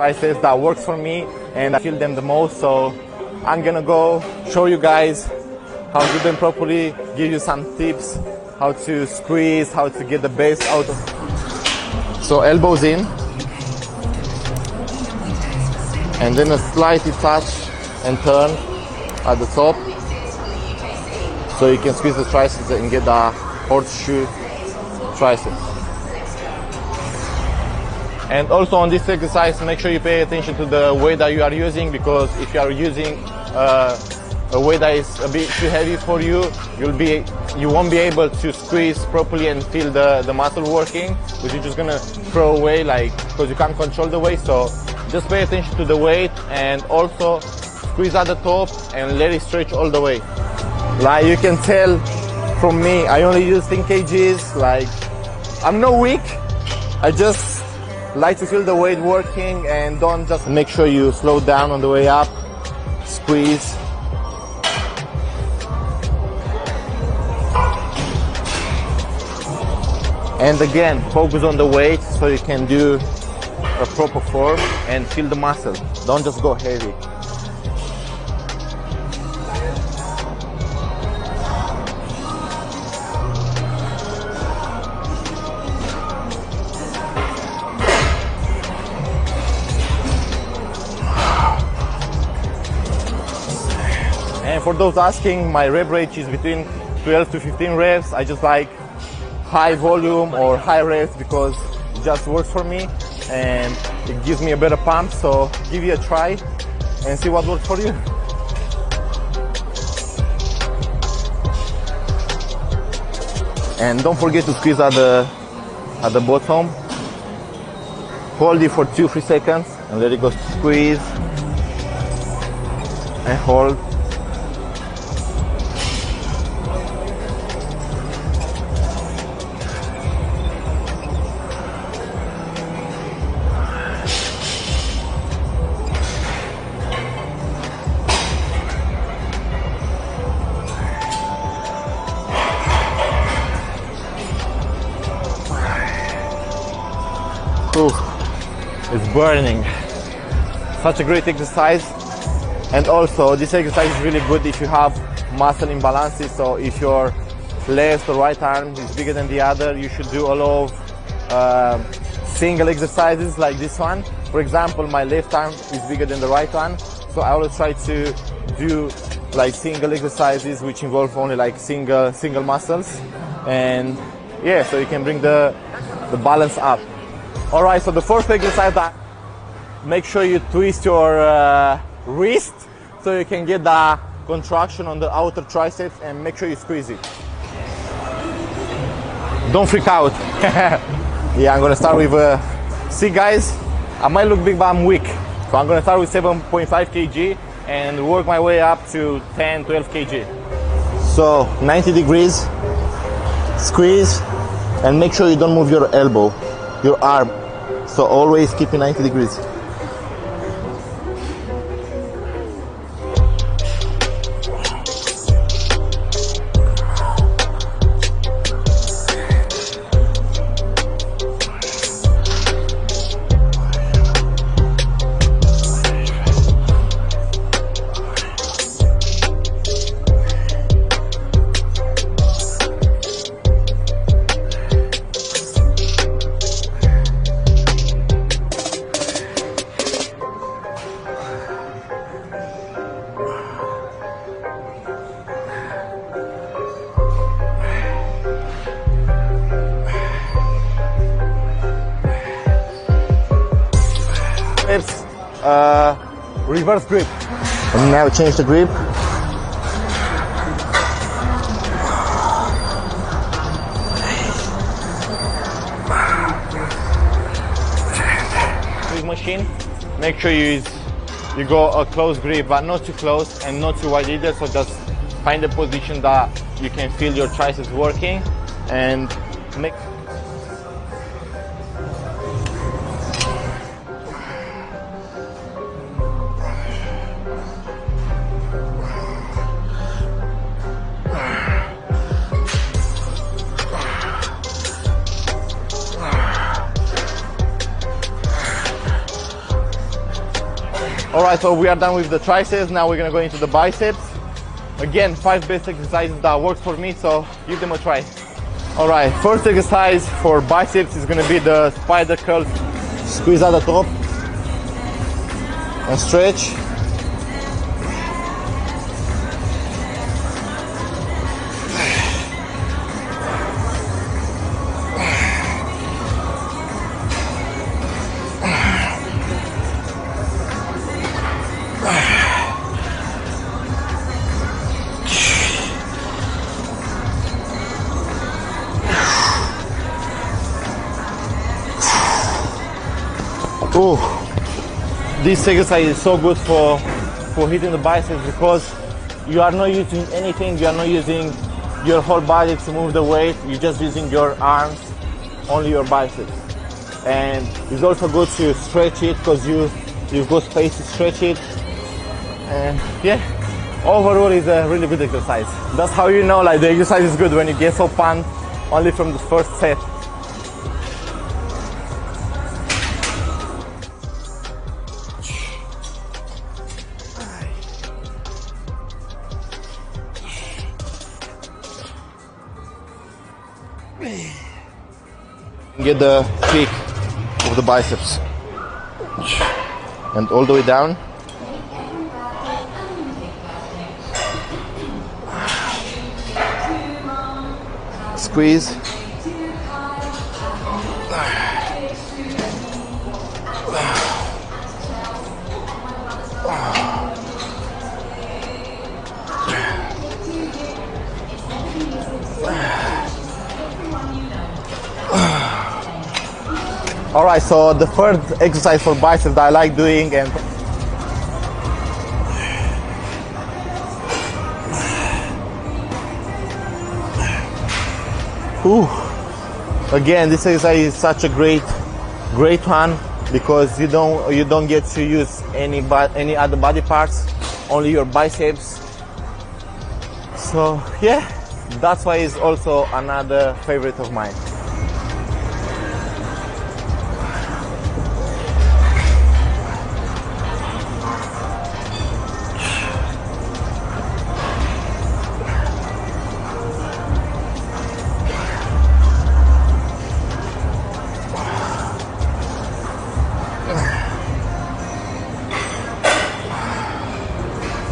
exercises that works for me and I feel them the most. So I'm gonna go show you guys how to do them properly, give you some tips, how to squeeze, how to get the best out of. So elbows in, and then a slightly touch and turn at the top, so you can squeeze the triceps and get the horseshoe triceps. And also on this exercise, make sure you pay attention to the weight that you are using, because if you are using a weight that is a bit too heavy for you, you won't be able to squeeze properly and feel the muscle working, because you're just gonna throw away, like, because you can't control the weight. So just pay attention to the weight and also squeeze at the top and let it stretch all the way. Like you can tell from me, I only use 10 kgs. Like, I'm not weak, I just like to feel the weight working, and don't just make sure you slow down on the way up, squeeze. And again, focus on the weight so you can do a proper form and feel the muscle. Don't just go heavy. And for those asking, my rep range is between 12 to 15 reps. I just like high volume or high reps because it just works for me and it gives me a better pump. So give it a try and see what works for you. And don't forget to squeeze at the bottom. Hold it for 2-3 seconds and let it go. Squeeze and hold. It's burning. Such a great exercise. And also this exercise is really good if you have muscle imbalances. So if your left or right arm is bigger than the other, you should do a lot of single exercises like this one. For example, my left arm is bigger than the right one, so I always try to do like single exercises which involve only like single muscles. And yeah, so you can bring the balance up. All right, so the first exercise, make sure you twist your wrist so you can get the contraction on the outer triceps, and make sure you squeeze it. Don't freak out. Yeah, I'm gonna start with, see guys, I might look big but I'm weak. So I'm gonna start with 7.5 kg and work my way up to 10, 12 kg. So 90 degrees, squeeze, and make sure you don't move your elbow, your arm. So always keep it 90 degrees. Reverse grip. And now change the grip. With machine, make sure you go a close grip, but not too close and not too wide either. So just find a position that you can feel your triceps working and make. Alright, so we are done with the triceps. Now we're gonna go into the biceps. Again, 5 basic exercises that works for me, so give them a try. Alright, first exercise for biceps is gonna be the spider curl. Squeeze at the top and stretch. Oh, this exercise is so good for hitting the biceps because you are not using anything, you are not using your whole body to move the weight, you're just using your arms, only your biceps. And it's also good to stretch it because you've got space to stretch it. And yeah, overall it's a really good exercise. That's how you know like the exercise is good, when you get so pumped only from the first set. Get the peak of the biceps and all the way down. Squeeze. Alright, so the third exercise for biceps that I like doing, and again, this exercise is such a great one because you don't get to use any other body parts, only your biceps. So yeah, that's why it's also another favorite of mine.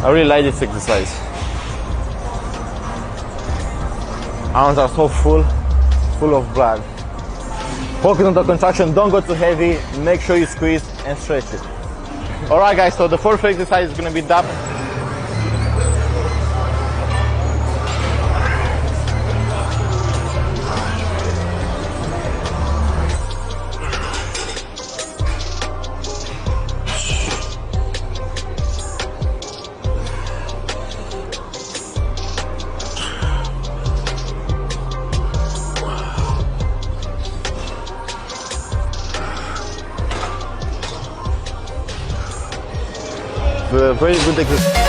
I really like this exercise. Arms are so full of blood. Focus on the contraction, don't go too heavy, make sure you squeeze and stretch it. Alright guys, so the fourth exercise is going to be that. Very good exercise.